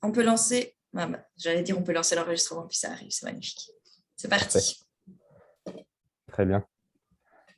On peut lancer. J'allais dire on peut lancer l'enregistrement, puis ça arrive, c'est magnifique. C'est parti. Parfait. Très bien.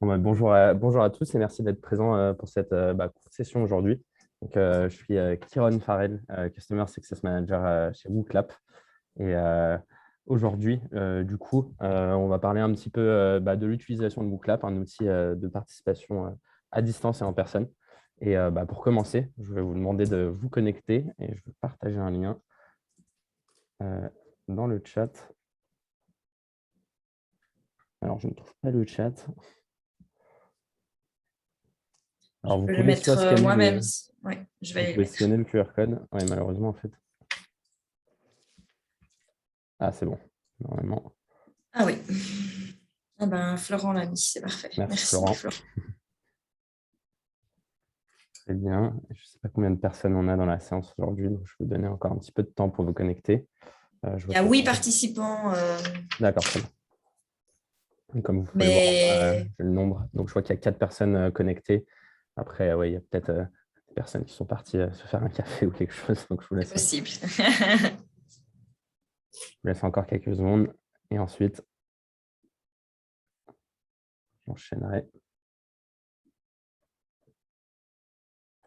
Bonjour à tous et merci d'être présents pour cette courte session aujourd'hui. Donc, je suis Kiron Farrell, Customer Success Manager chez WooClap. Et aujourd'hui, on va parler un petit peu de l'utilisation de WooClap, un outil de participation à distance et en personne. Et pour commencer, je vais vous demander de vous connecter et je vais partager un lien dans le chat. Alors, je ne trouve pas le chat. Alors, Je vous peux le pouvez soit mettre scanner moi-même. Oui, je vais vous aller le pouvez mettre. scanner le QR code. Oui, malheureusement, en fait. Ah, c'est bon. Normalement. Ah oui. Ah ben, Florent l'a mis, c'est parfait. Merci, Merci, Florent. Florent. Très bien. Je ne sais pas combien de personnes on a dans la séance aujourd'hui, donc je vais vous donner encore un petit peu de temps pour vous connecter. Je Il vois y a qu'il y 8 a... participants. D'accord, très bien. Et comme vous pouvez le voir, Mais j'ai le nombre. Donc, je vois qu'il y a 4 personnes connectées. Après, ouais, il y a peut-être des personnes qui sont parties se faire un café ou quelque chose. Donc, c'est possible. je vous laisse encore quelques secondes. Et ensuite, j'enchaînerai.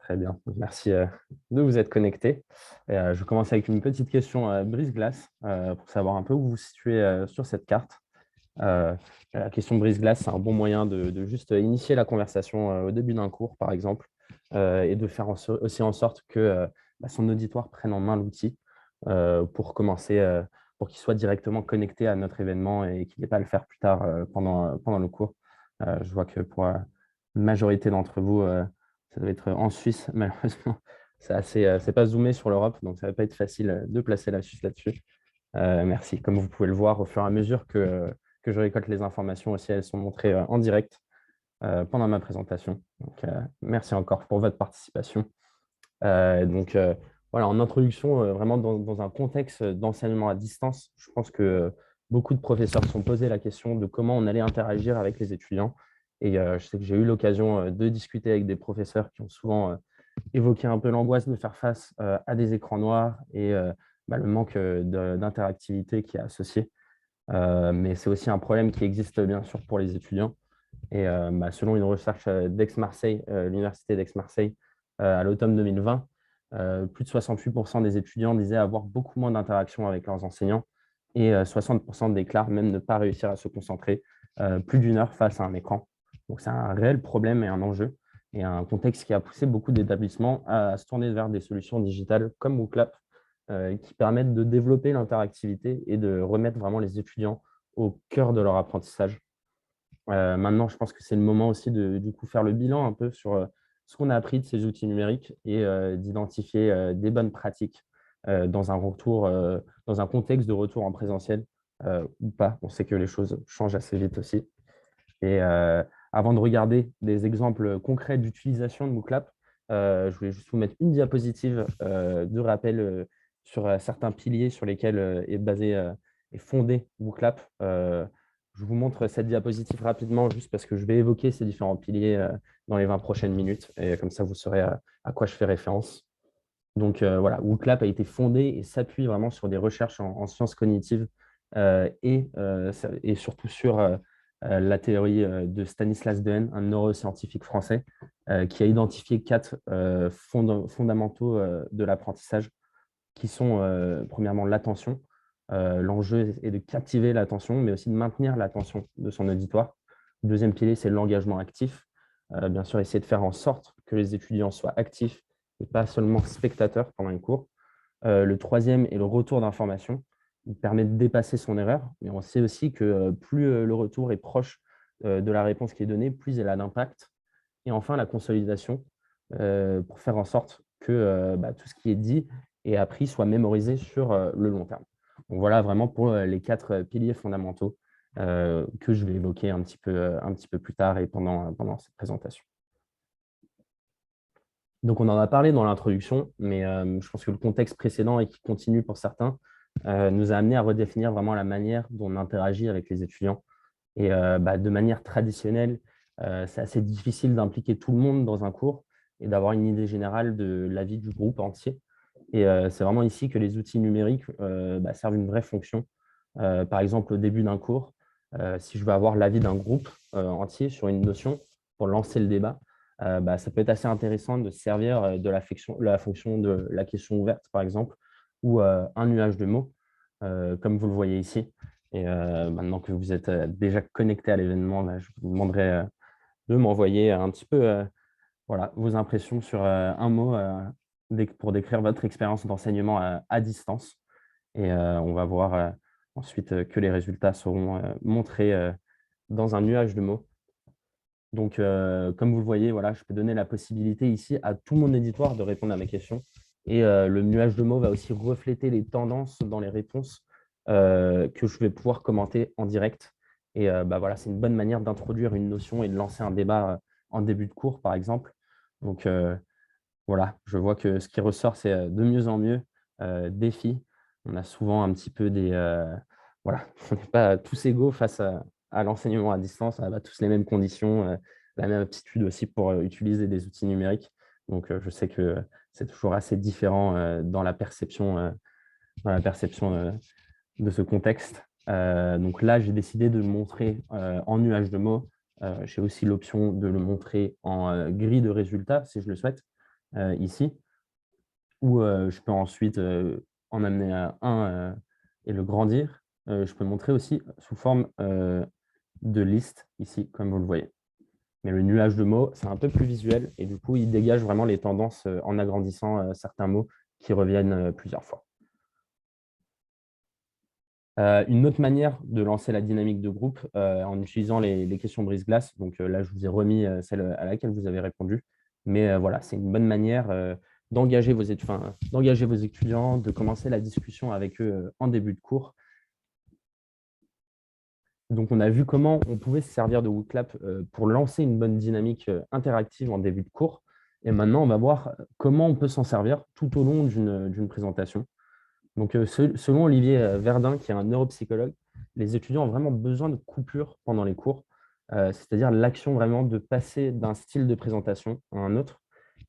Très bien. Donc, merci de vous être connectés. Je vais commencer avec une petite question brise-glace pour savoir un peu où vous vous situez sur cette carte. La question brise-glace, c'est un bon moyen de juste initier la conversation au début d'un cours, par exemple, et de faire aussi en sorte que son auditoire prenne en main l'outil pour commencer, pour qu'il soit directement connecté à notre événement et qu'il n'ait pas à le faire plus tard pendant le cours. Je vois que pour la majorité d'entre vous, ça doit être en Suisse, malheureusement. C'est pas zoomé sur l'Europe, donc ça ne va pas être facile de placer la Suisse là-dessus. Merci. Comme vous pouvez le voir, au fur et à mesure que je récolte les informations aussi, elles sont montrées en direct pendant ma présentation. Donc, merci encore pour votre participation. Voilà, en introduction, vraiment dans un contexte d'enseignement à distance, je pense que beaucoup de professeurs se sont posés la question de comment on allait interagir avec les étudiants. Et je sais que j'ai eu l'occasion de discuter avec des professeurs qui ont souvent évoqué un peu l'angoisse de faire face à des écrans noirs et le manque d'interactivité qui est associé. Mais c'est aussi un problème qui existe bien sûr pour les étudiants. Et selon une recherche d'Aix-Marseille, l'Université d'Aix-Marseille, à l'automne 2020, plus de 68% des étudiants disaient avoir beaucoup moins d'interactions avec leurs enseignants et 60% déclarent même ne pas réussir à se concentrer plus d'une heure face à un écran. Donc c'est un réel problème et un enjeu et un contexte qui a poussé beaucoup d'établissements à se tourner vers des solutions digitales comme WooClap qui permettent de développer l'interactivité et de remettre vraiment les étudiants au cœur de leur apprentissage. Maintenant, je pense que c'est le moment aussi de du coup, faire le bilan un peu sur ce qu'on a appris de ces outils numériques et d'identifier des bonnes pratiques dans un contexte de retour en présentiel ou pas. On sait que les choses changent assez vite aussi. Et avant de regarder des exemples concrets d'utilisation de MOOClap, je voulais juste vous mettre une diapositive de rappel sur certains piliers sur lesquels est basé et fondé MOOClap. Je vous montre cette diapositive rapidement juste parce que je vais évoquer ces différents piliers dans les 20 prochaines minutes et comme ça vous saurez à quoi je fais référence. Donc voilà, WooClap a été fondé et s'appuie vraiment sur des recherches en sciences cognitives et surtout sur la théorie de Stanislas Dehaene, un neuroscientifique français, qui a identifié 4 fondamentaux de l'apprentissage, qui sont premièrement l'attention. L'enjeu est de captiver l'attention, mais aussi de maintenir l'attention de son auditoire. Le deuxième pilier, c'est l'engagement actif. Bien sûr, essayer de faire en sorte que les étudiants soient actifs et pas seulement spectateurs pendant un cours. Le troisième est le retour d'information. Il permet de dépasser son erreur, mais on sait aussi que plus le retour est proche de la réponse qui est donnée, plus elle a d'impact. Et enfin, la consolidation, pour faire en sorte que tout ce qui est dit et appris soit mémorisé sur le long terme. Donc voilà vraiment pour les 4 piliers fondamentaux que je vais évoquer un petit peu plus tard et pendant cette présentation. Donc, on en a parlé dans l'introduction, mais je pense que le contexte précédent et qui continue pour certains nous a amené à redéfinir vraiment la manière dont on interagit avec les étudiants. Et de manière traditionnelle, c'est assez difficile d'impliquer tout le monde dans un cours et d'avoir une idée générale de la vie du groupe entier. Et c'est vraiment ici que les outils numériques servent une vraie fonction. Par exemple, au début d'un cours, si je veux avoir l'avis d'un groupe entier sur une notion pour lancer le débat, ça peut être assez intéressant de se servir de la fonction de la question ouverte, par exemple, ou un nuage de mots, comme vous le voyez ici. Et maintenant que vous êtes déjà connecté à l'événement, je vous demanderai de m'envoyer un petit peu voilà, vos impressions sur un mot pour décrire votre expérience d'enseignement à distance. Et on va voir ensuite que les résultats seront montrés dans un nuage de mots. Donc, comme vous le voyez, voilà, je peux donner la possibilité ici à tout mon éditoire de répondre à mes questions. Et le nuage de mots va aussi refléter les tendances dans les réponses que je vais pouvoir commenter en direct. Et voilà, c'est une bonne manière d'introduire une notion et de lancer un débat en début de cours, par exemple. Donc, voilà, je vois que ce qui ressort, c'est de mieux en mieux défi. On a souvent un petit peu des… voilà, on n'est pas tous égaux face à l'enseignement à distance. On n'a pas tous les mêmes conditions, la même aptitude aussi pour utiliser des outils numériques. Donc, je sais que c'est toujours assez différent dans la perception, de ce contexte. Donc là, j'ai décidé de le montrer en nuage de mots. J'ai aussi l'option de le montrer en grille de résultats, si je le souhaite, ici, ou je peux ensuite en amener un et le grandir. Je peux le montrer aussi sous forme de liste, ici, comme vous le voyez. Mais le nuage de mots, c'est un peu plus visuel et du coup, il dégage vraiment les tendances en agrandissant certains mots qui reviennent plusieurs fois. Une autre manière de lancer la dynamique de groupe en utilisant les questions brise-glace, donc là, je vous ai remis celle à laquelle vous avez répondu, mais voilà, c'est une bonne manière d'engager d'engager vos étudiants, de commencer la discussion avec eux en début de cours. Donc, on a vu comment on pouvait se servir de WooClap pour lancer une bonne dynamique interactive en début de cours. Et maintenant, on va voir comment on peut s'en servir tout au long d'une présentation. Donc, selon Olivier Verdun, qui est un neuropsychologue, les étudiants ont vraiment besoin de coupures pendant les cours, c'est-à-dire l'action vraiment de passer d'un style de présentation à un autre.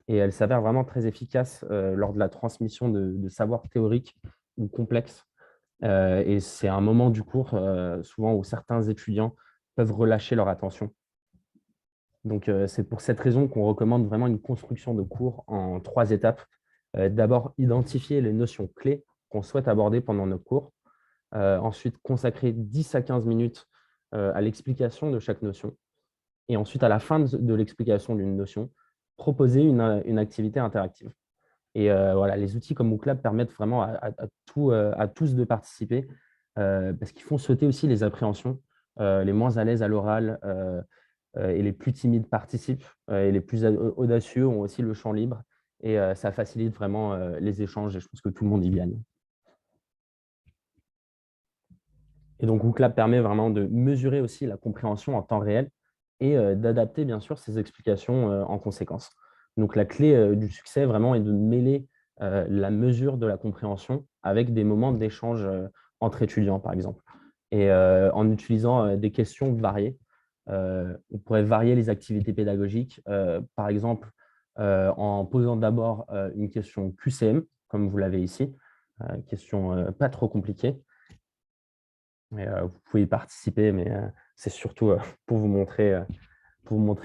Et elle s'avère vraiment très efficace lors de la transmission de savoirs théoriques ou complexes. Et c'est un moment du cours, souvent, où certains étudiants peuvent relâcher leur attention. Donc, c'est pour cette raison qu'on recommande vraiment une construction de cours en 3 étapes. D'abord, identifier les notions clés qu'on souhaite aborder pendant nos cours. Ensuite, consacrer 10 à 15 minutes à l'explication de chaque notion. Et ensuite, à la fin de l'explication d'une notion, proposer une activité interactive. Et voilà, les outils comme MOOClab permettent vraiment à tous de participer parce qu'ils font sauter aussi les appréhensions. Les moins à l'aise à l'oral et les plus timides participent et les plus audacieux ont aussi le champ libre. Et ça facilite vraiment les échanges et je pense que tout le monde y gagne. Et donc, WooClap permet vraiment de mesurer aussi la compréhension en temps réel et d'adapter, bien sûr, ses explications en conséquence. Donc, la clé du succès, vraiment, est de mêler la mesure de la compréhension avec des moments d'échange entre étudiants, par exemple. Et en utilisant des questions variées, on pourrait varier les activités pédagogiques, par exemple, en posant d'abord une question QCM, comme vous l'avez ici, question pas trop compliquée. Mais, vous pouvez y participer, mais c'est surtout pour vous montrer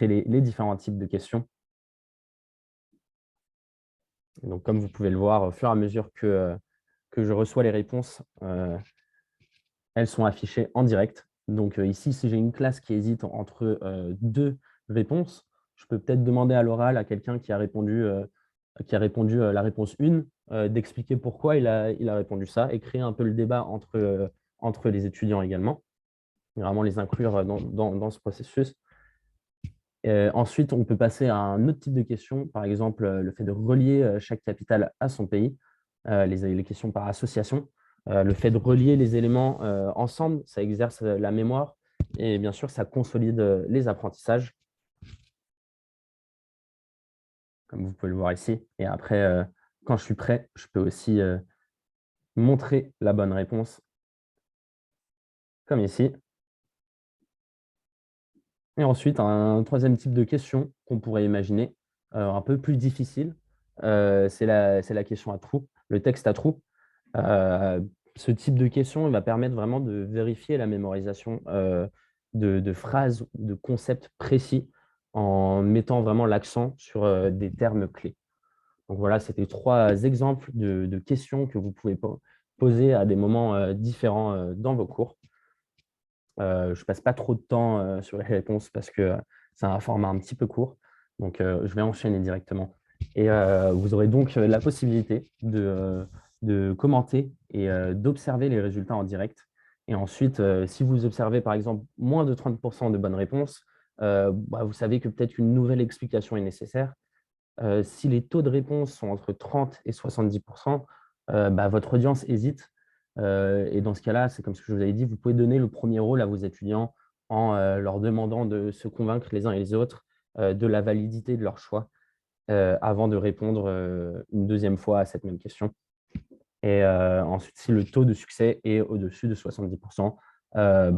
les différents types de questions. Donc, comme vous pouvez le voir, au fur et à mesure que je reçois les réponses, elles sont affichées en direct. Donc, ici, si j'ai une classe qui hésite entre 2 réponses, je peux peut-être demander à l'oral à quelqu'un qui a répondu la réponse 1 d'expliquer pourquoi il a répondu ça et créer un peu le débat entre les étudiants également. Vraiment les inclure dans ce processus. Ensuite, on peut passer à un autre type de questions, par exemple le fait de relier chaque capitale à son pays, les questions par association, le fait de relier les éléments ensemble, ça exerce la mémoire et bien sûr, ça consolide les apprentissages, comme vous pouvez le voir ici. Et après, quand je suis prêt, je peux aussi montrer la bonne réponse, comme ici. Et ensuite, un troisième type de question qu'on pourrait imaginer, un peu plus difficile, c'est la question à trous. le texte à trous. Ce type de question il va permettre vraiment de vérifier la mémorisation de phrases ou de concepts précis en mettant vraiment l'accent sur des termes clés. Donc voilà, c'était 3 exemples de questions que vous pouvez poser à des moments différents dans vos cours. Je ne passe pas trop de temps sur les réponses parce que c'est un format un petit peu court. Donc, je vais enchaîner directement. Et vous aurez donc la possibilité de commenter et d'observer les résultats en direct. Et ensuite, si vous observez par exemple moins de 30% de bonnes réponses, vous savez que peut-être une nouvelle explication est nécessaire. Si les taux de réponse sont entre 30 et 70%, votre audience hésite. Et dans ce cas-là, c'est comme ce que je vous avais dit, vous pouvez donner le premier rôle à vos étudiants en leur demandant de se convaincre les uns et les autres de la validité de leur choix avant de répondre une deuxième fois à cette même question. Et ensuite, si le taux de succès est au-dessus de 70%,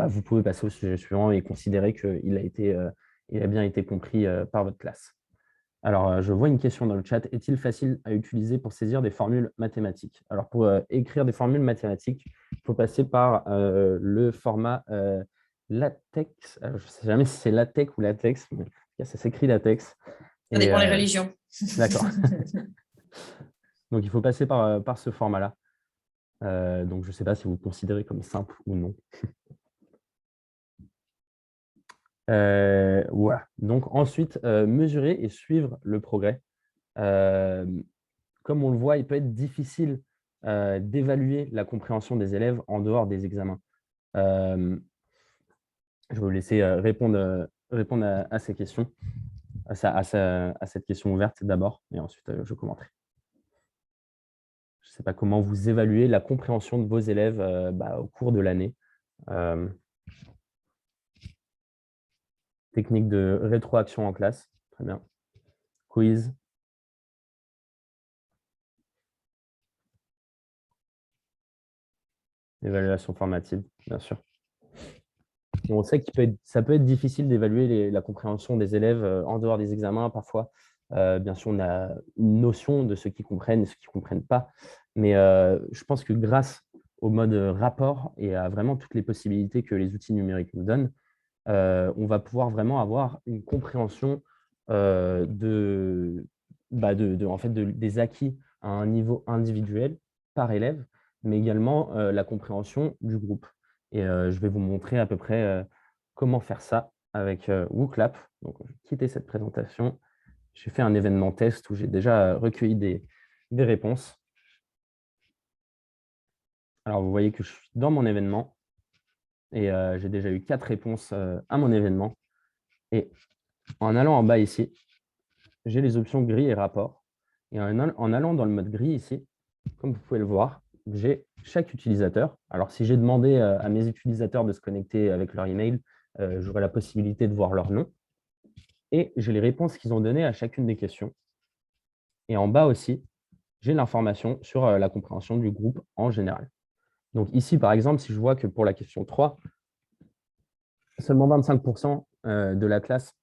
vous pouvez passer au sujet suivant et considérer qu'il a bien été compris par votre classe. Alors, je vois une question dans le chat. Est-il facile à utiliser pour saisir des formules mathématiques? Alors, pour écrire des formules mathématiques, il faut passer par le format LaTeX. Alors, je ne sais jamais si c'est LaTeX ou LaTeX, mais en tout cas, ça s'écrit LaTeX. Ça dépend des religions. D'accord. Donc, il faut passer par ce format-là. Donc, je ne sais pas si vous le considérez comme simple ou non. Voilà. Donc, ensuite, mesurer et suivre le progrès. Comme on le voit, il peut être difficile d'évaluer la compréhension des élèves en dehors des examens. Je vais vous laisser répondre à ces questions, à cette question ouverte d'abord, et ensuite je commenterai. Je ne sais pas comment vous évaluez la compréhension de vos élèves au cours de l'année. Technique de rétroaction en classe, très bien. Quiz. Évaluation formative, bien sûr. On sait que ça peut être difficile d'évaluer la compréhension des élèves en dehors des examens parfois. Bien sûr, on a une notion de ceux qui comprennent et ceux qui ne comprennent pas. Mais je pense que grâce au mode rapport et à vraiment toutes les possibilités que les outils numériques nous donnent, on va pouvoir vraiment avoir une compréhension des acquis à un niveau individuel par élève, mais également la compréhension du groupe. Et je vais vous montrer à peu près comment faire ça avec WooClap. Donc, je vais quitter cette présentation. J'ai fait un événement test où j'ai déjà recueilli des réponses. Alors, vous voyez que je suis dans mon événement et j'ai déjà eu 4 réponses à mon événement. Et en allant en bas ici, j'ai les options gris et rapport. Et en allant dans le mode gris ici, comme vous pouvez le voir, j'ai chaque utilisateur. Alors, si j'ai demandé à mes utilisateurs de se connecter avec leur email, j'aurai la possibilité de voir leur nom. Et j'ai les réponses qu'ils ont données à chacune des questions. Et en bas aussi, j'ai l'information sur la compréhension du groupe en général. Donc ici, par exemple, si je vois que pour la question 3, seulement 25% de la classe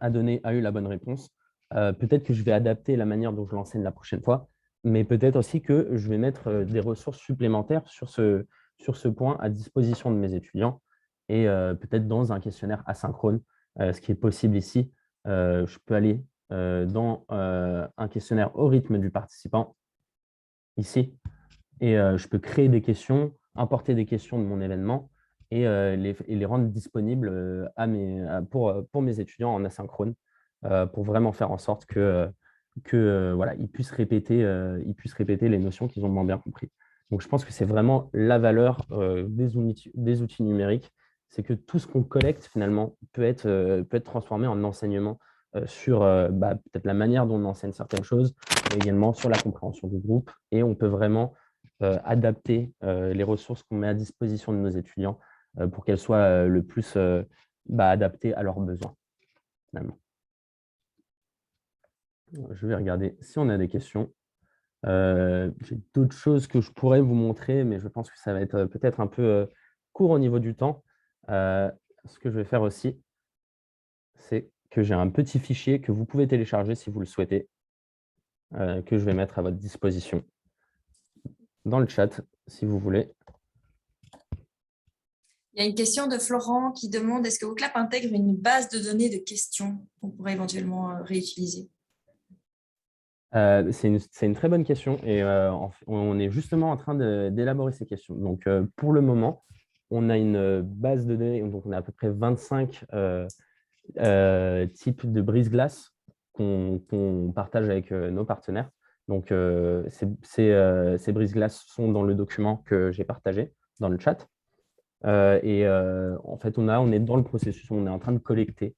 a eu la bonne réponse, peut-être que je vais adapter la manière dont je l'enseigne la prochaine fois, mais peut-être aussi que je vais mettre des ressources supplémentaires sur ce point à disposition de mes étudiants et peut-être dans un questionnaire asynchrone, ce qui est possible ici. Je peux aller dans un questionnaire au rythme du participant, ici, et je peux créer des questions, importer des questions de mon événement et les rendre disponibles pour mes étudiants en asynchrone pour vraiment faire en sorte qu'ils puissent répéter les notions qu'ils ont moins bien compris. Donc, je pense que c'est vraiment la valeur des outils numériques, c'est que tout ce qu'on collecte finalement peut être transformé en enseignement sur peut-être la manière dont on enseigne certaines choses, mais également sur la compréhension du groupe. Et on peut vraiment adapter les ressources qu'on met à disposition de nos étudiants pour qu'elles soient le plus adaptées à leurs besoins, finalement. Je vais regarder si on a des questions. J'ai d'autres choses que je pourrais vous montrer, mais je pense que ça va être peut-être un peu court au niveau du temps. Ce que je vais faire aussi, c'est que j'ai un petit fichier que vous pouvez télécharger si vous le souhaitez, que je vais mettre à votre disposition. dans le chat, si vous voulez. Il y a une question de Florent qui demande est-ce que Voclap intègre une base de données de questions qu'on pourrait éventuellement réutiliser? C'est une très bonne question et on est justement en train d'élaborer ces questions. Donc, pour le moment, on a une base de données, donc on a à peu près 25 types de brise-glace qu'on partage avec nos partenaires. Donc, ces brise-glaces sont dans le document que j'ai partagé dans le chat. En fait, on est dans le processus, on est en train de collecter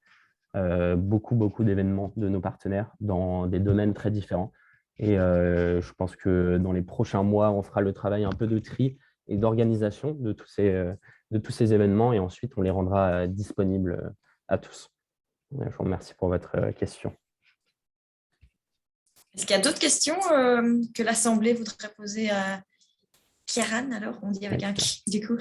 beaucoup d'événements de nos partenaires dans des domaines très différents. Et je pense que dans les prochains mois, on fera le travail un peu de tri et d'organisation de tous ces événements et ensuite, on les rendra disponibles à tous. Je vous remercie pour votre question. Est-ce qu'il y a d'autres questions que l'Assemblée voudrait poser à Kieran? Alors, on dit avec un qui, du coup.